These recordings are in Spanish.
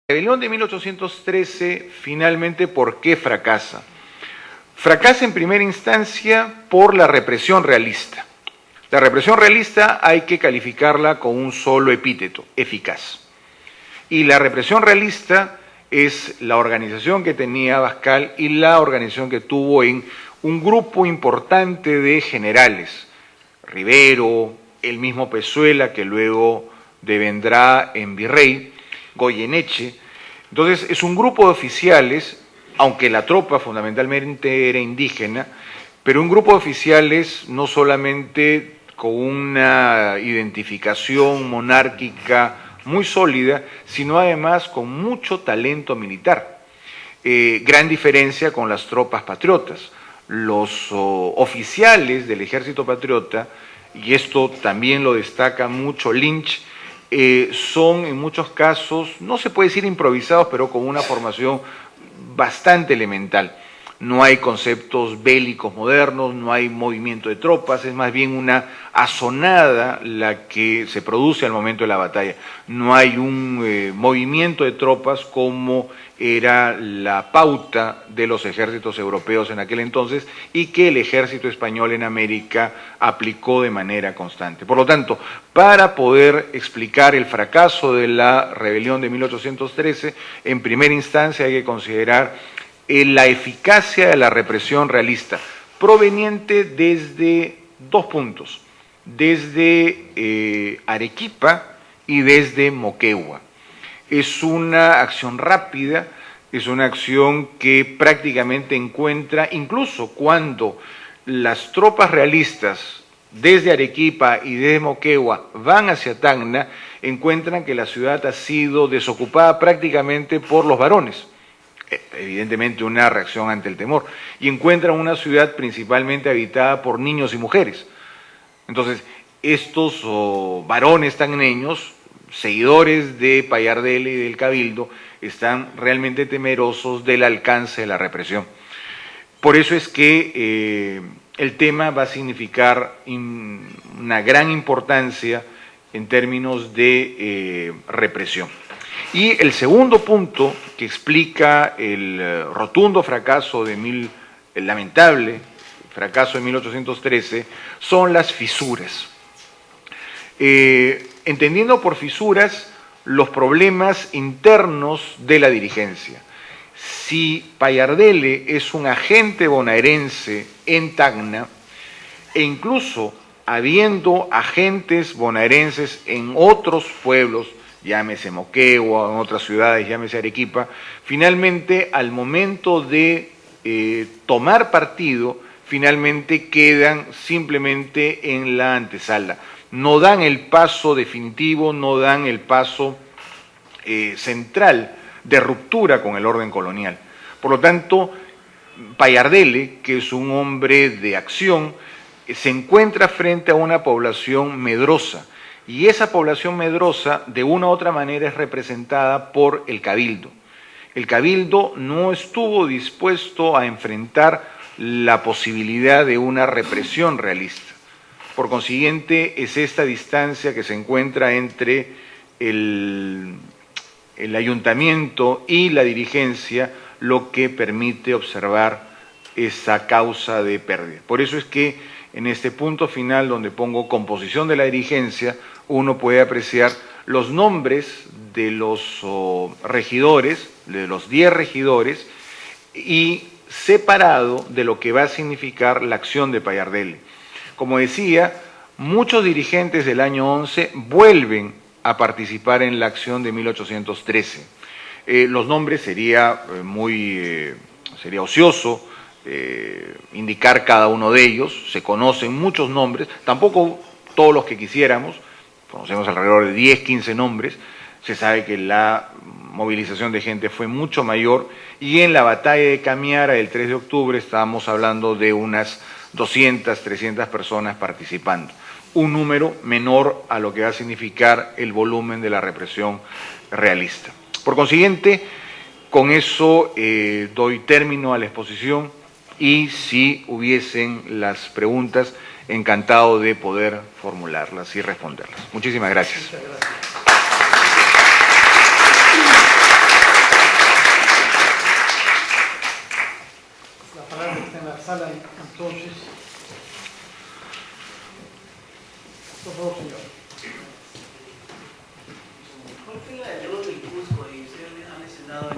La rebelión de 1813, finalmente, ¿por qué fracasa? Fracasa en primera instancia por la represión realista. La represión realista hay que calificarla con un solo epíteto: eficaz. Y la represión realista es la organización que tenía Abascal y la organización que tuvo en un grupo importante de generales: Rivero, el mismo Pezuela, que luego devendrá en virrey, Goyeneche. Entonces es un grupo de oficiales, aunque la tropa fundamentalmente era indígena, pero un grupo de oficiales no solamente con una identificación monárquica muy sólida, sino además con mucho talento militar. Gran diferencia con las tropas patriotas. Los oficiales del ejército patriota, y esto también lo destaca mucho Lynch, son en muchos casos, no se puede decir improvisados, pero con una formación bastante elemental. No hay conceptos bélicos modernos, no hay movimiento de tropas, es más bien una azonada la que se produce al momento de la batalla. No hay un movimiento de tropas como era la pauta de los ejércitos europeos en aquel entonces y que el ejército español en América aplicó de manera constante. Por lo tanto, para poder explicar el fracaso de la rebelión de 1813, en primera instancia hay que considerar la eficacia de la represión realista, proveniente desde dos puntos: desde Arequipa y desde Moquegua. Es una acción rápida, es una acción que prácticamente encuentra, incluso cuando las tropas realistas desde Arequipa y desde Moquegua van hacia Tacna, encuentran que la ciudad ha sido desocupada prácticamente por los varones. Evidentemente una reacción ante el temor, y encuentran una ciudad principalmente habitada por niños y mujeres. Entonces, estos varones tacneños, seguidores de Payardele y del Cabildo, están realmente temerosos del alcance de la represión. Por eso es que el tema va a significar una gran importancia en términos de represión. Y el segundo punto que explica el rotundo fracaso el lamentable fracaso de 1813, son las fisuras. Entendiendo por fisuras los problemas internos de la dirigencia. Si Payardele es un agente bonaerense en Tacna, e incluso habiendo agentes bonaerenses en otros pueblos, llámese Moquegua, en otras ciudades, llámese Arequipa, finalmente al momento de tomar partido, finalmente quedan simplemente en la antesala. No dan el paso definitivo, no dan el paso central de ruptura con el orden colonial. Por lo tanto, Payardele, que es un hombre de acción, se encuentra frente a una población medrosa, y esa población medrosa de una u otra manera es representada por el Cabildo. El Cabildo no estuvo dispuesto a enfrentar la posibilidad de una represión realista. Por consiguiente, es esta distancia que se encuentra entre el ayuntamiento y la dirigencia lo que permite observar esa causa de pérdida. Por eso es que en este punto final, donde pongo composición de la dirigencia, uno puede apreciar los nombres de los regidores, de los 10 regidores, y separado de lo que va a significar la acción de Payardele. Como decía, muchos dirigentes del año 11 vuelven a participar en la acción de 1813. Los nombres sería ocioso indicar cada uno de ellos, se conocen muchos nombres, tampoco todos los que quisiéramos, conocemos alrededor de 10, 15 nombres, se sabe que la movilización de gente fue mucho mayor, y en la batalla de Camiara del 3 de octubre estábamos hablando de unas 200, 300 personas participando, un número menor a lo que va a significar el volumen de la represión realista. Por consiguiente, con eso doy término a la exposición, y si hubiesen las preguntas, encantado de poder formularlas y responderlas. Muchísimas gracias. Muchas gracias. sala entonces. Por favor, señor. ¿Cuál fue la deuda del Cusco? Y usted ha mencionado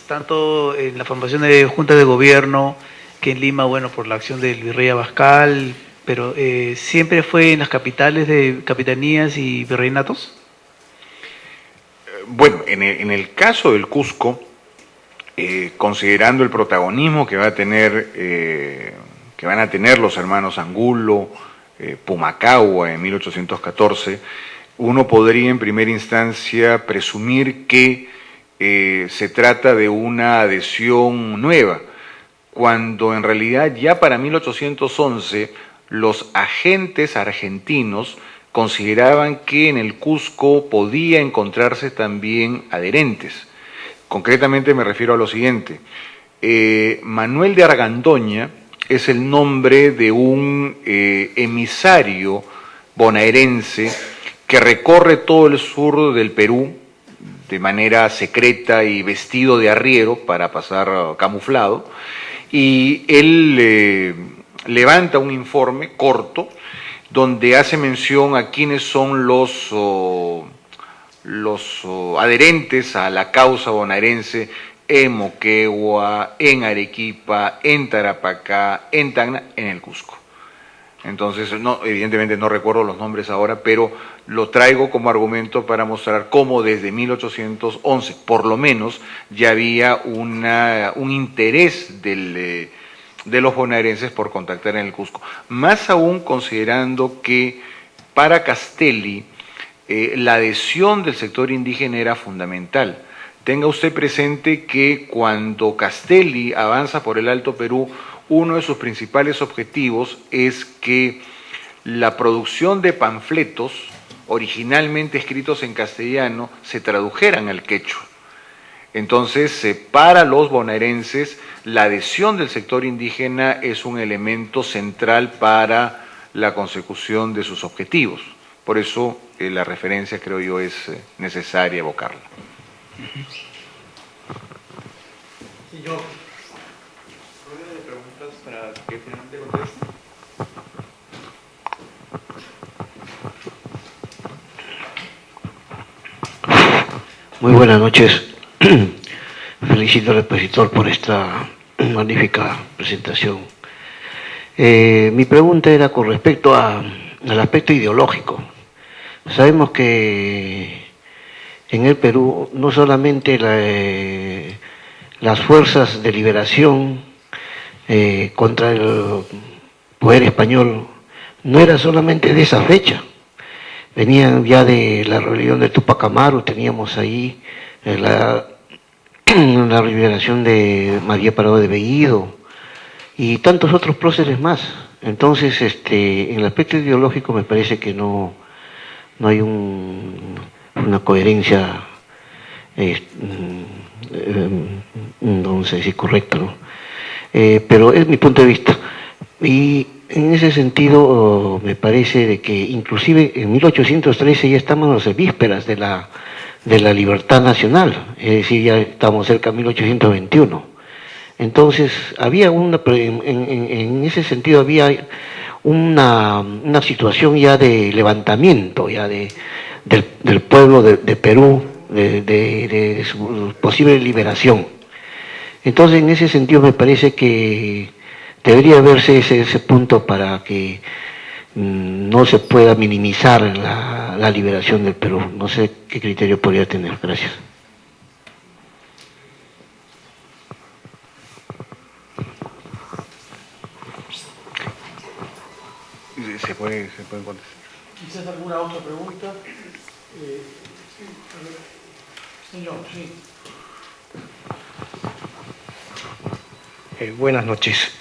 tanto en la formación de juntas de gobierno que en Lima, bueno, por la acción del virrey Abascal, pero ¿siempre fue en las capitales de capitanías y virreinatos? Bueno, en el caso del Cusco, considerando el protagonismo que van a tener los hermanos Angulo, Pumacahua en 1814, uno podría en primera instancia presumir que se trata de una adhesión nueva, cuando en realidad ya para 1811 los agentes argentinos consideraban que en el Cusco podía encontrarse también adherentes. Concretamente me refiero a lo siguiente. Manuel de Argandoña es el nombre de un emisario bonaerense que recorre todo el sur del Perú de manera secreta y vestido de arriero para pasar camuflado, y él levanta un informe corto donde hace mención a quiénes son los adherentes a la causa bonaerense en Moquegua, en Arequipa, en Tarapacá, en Tacna, en el Cusco. Entonces, no, evidentemente no recuerdo los nombres ahora, pero lo traigo como argumento para mostrar cómo desde 1811, por lo menos, ya había un interés de los bonaerenses por contactar en el Cusco. Más aún considerando que para Castelli la adhesión del sector indígena era fundamental. Tenga usted presente que cuando Castelli avanza por el Alto Perú, uno de sus principales objetivos es que la producción de panfletos, originalmente escritos en castellano, se tradujeran al quechua. Entonces, para los bonaerenses, la adhesión del sector indígena es un elemento central para la consecución de sus objetivos. Por eso, la referencia, creo yo, es necesaria evocarla. Señor. ¿Rueda de preguntas para que finalmente conteste? Muy buenas noches. Felicito al expositor por esta magnífica presentación. Mi pregunta era con respecto al aspecto ideológico. Sabemos que en el Perú no solamente las fuerzas de liberación contra el poder español no era solamente de esa fecha, venían ya de la rebelión de Tupac Amaru, teníamos ahí la liberación de María Parado de Bellido y tantos otros próceres más. Entonces, en el aspecto ideológico me parece que no hay una coherencia, no sé si correcta, ¿no? Pero es mi punto de vista. Y en ese sentido me parece de que inclusive en 1813 ya estamos en vísperas de la libertad nacional, es decir, ya estamos cerca de 1821. Entonces, había en ese sentido había una situación ya de levantamiento ya del pueblo de Perú, de su posible liberación. Entonces, en ese sentido me parece que debería verse ese punto para que no se pueda minimizar la liberación del Perú. No sé qué criterio podría tener. Gracias. Se puede contestar. ¿Quizás alguna otra pregunta? Señor, sí. Buenas noches.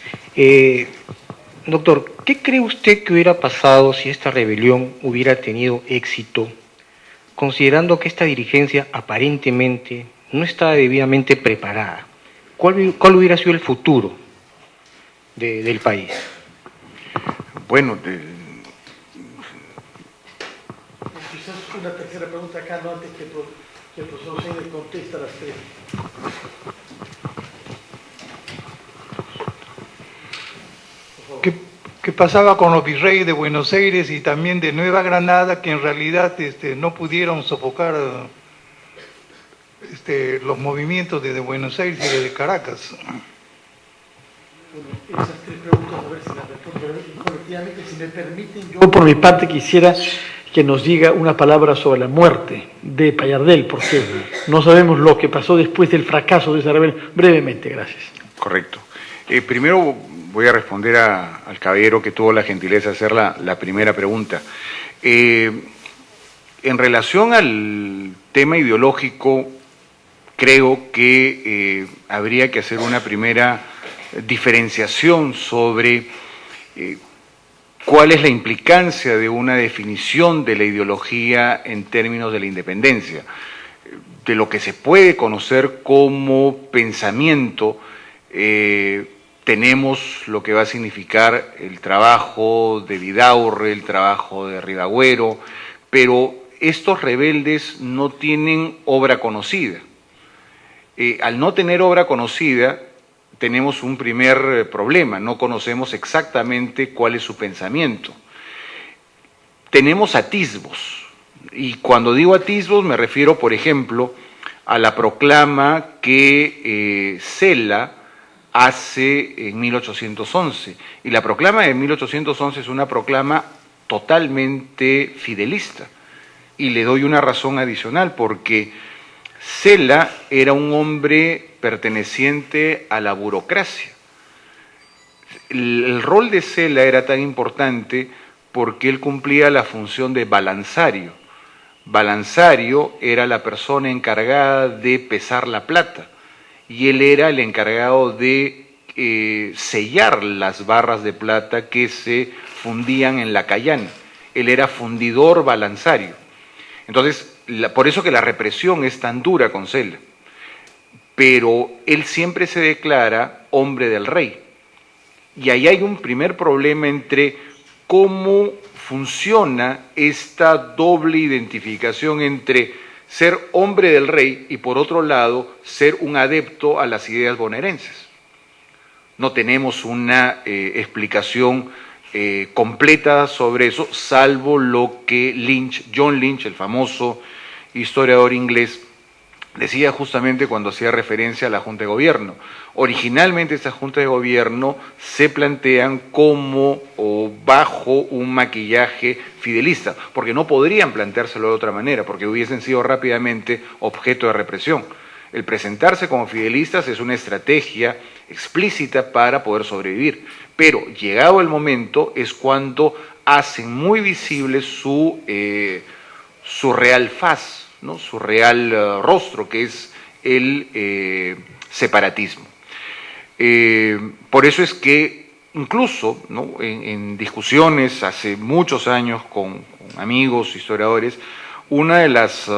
Doctor, ¿qué cree usted que hubiera pasado si esta rebelión hubiera tenido éxito, considerando que esta dirigencia aparentemente no estaba debidamente preparada? ¿Cuál hubiera sido el futuro del país? Bueno, Quizás una tercera pregunta acá, no antes que el profesor Seide contesta las tres. qué pasaba con los virreyes de Buenos Aires y también de Nueva Granada, que en realidad no pudieron sofocar los movimientos desde Buenos Aires y desde Caracas. Bueno, esas tres preguntas, a ver si las respondo colectivamente. Si me permiten, yo por mi parte quisiera que nos diga una palabra sobre la muerte de Pallardel, porque no sabemos lo que pasó después del fracaso de esa rebelión. Brevemente, gracias. Correcto. Primero voy a responder al caballero que tuvo la gentileza de hacer la primera pregunta. En relación al tema ideológico, creo que habría que hacer una primera diferenciación sobre cuál es la implicancia de una definición de la ideología en términos de la independencia, de lo que se puede conocer como pensamiento. Tenemos lo que va a significar el trabajo de Vidaurre, el trabajo de Ribagüero, pero estos rebeldes no tienen obra conocida. Al no tener obra conocida, tenemos un primer problema, no conocemos exactamente cuál es su pensamiento. Tenemos atisbos, y cuando digo atisbos me refiero, por ejemplo, a la proclama que Cela hace en 1811. Y la proclama de 1811 es una proclama totalmente fidelista. Y le doy una razón adicional, porque Cela era un hombre perteneciente a la burocracia. El rol de Cela era tan importante porque él cumplía la función de balanzario. Balanzario era la persona encargada de pesar la plata y él era el encargado de sellar las barras de plata que se fundían en la Cayana. Él era fundidor balanzario. Entonces, por eso que la represión es tan dura con Cela. Pero él siempre se declara hombre del rey. Y ahí hay un primer problema entre cómo funciona esta doble identificación entre ser hombre del rey y por otro lado ser un adepto a las ideas bonaerenses. No tenemos una explicación completa sobre eso, salvo lo que John Lynch, el famoso historiador inglés, decía justamente cuando hacía referencia a la Junta de Gobierno. Originalmente esta Junta de Gobierno se plantean como o bajo un maquillaje fidelista, porque no podrían planteárselo de otra manera, porque hubiesen sido rápidamente objeto de represión. El presentarse como fidelistas es una estrategia explícita para poder sobrevivir, pero llegado el momento es cuando hacen muy visible su real faz, ¿no? Su real rostro, que es el separatismo. Por eso es que incluso, ¿no?, en discusiones hace muchos años con amigos, historiadores, una de las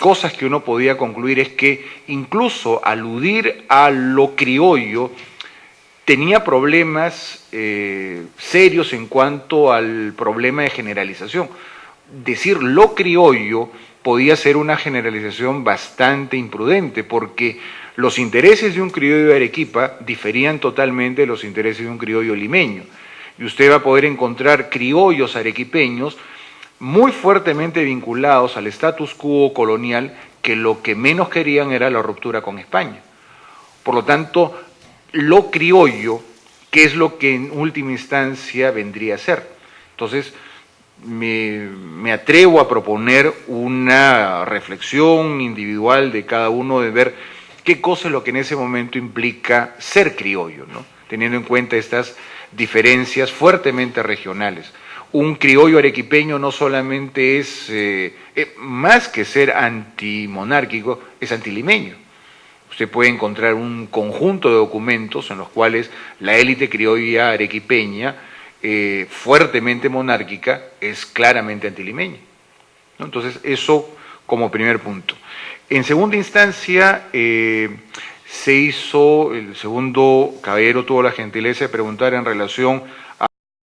cosas que uno podía concluir es que incluso aludir a lo criollo tenía problemas serios en cuanto al problema de generalización. Decir lo criollo podía ser una generalización bastante imprudente, porque los intereses de un criollo de Arequipa diferían totalmente de los intereses de un criollo limeño. Y usted va a poder encontrar criollos arequipeños muy fuertemente vinculados al status quo colonial, que lo que menos querían era la ruptura con España. Por lo tanto, lo criollo, ¿qué es lo que en última instancia vendría a ser? Entonces, me atrevo a proponer una reflexión individual de cada uno de ver qué cosa es lo que en ese momento implica ser criollo, ¿no?, teniendo en cuenta estas diferencias fuertemente regionales. Un criollo arequipeño no solamente es, más que ser antimonárquico, es antilimeño. Usted puede encontrar un conjunto de documentos en los cuales la élite criolla arequipeña, fuertemente monárquica, es claramente antilimeña, ¿no? Entonces, eso como primer punto. En segunda instancia, se hizo, el segundo caballero tuvo la gentileza de preguntar en relación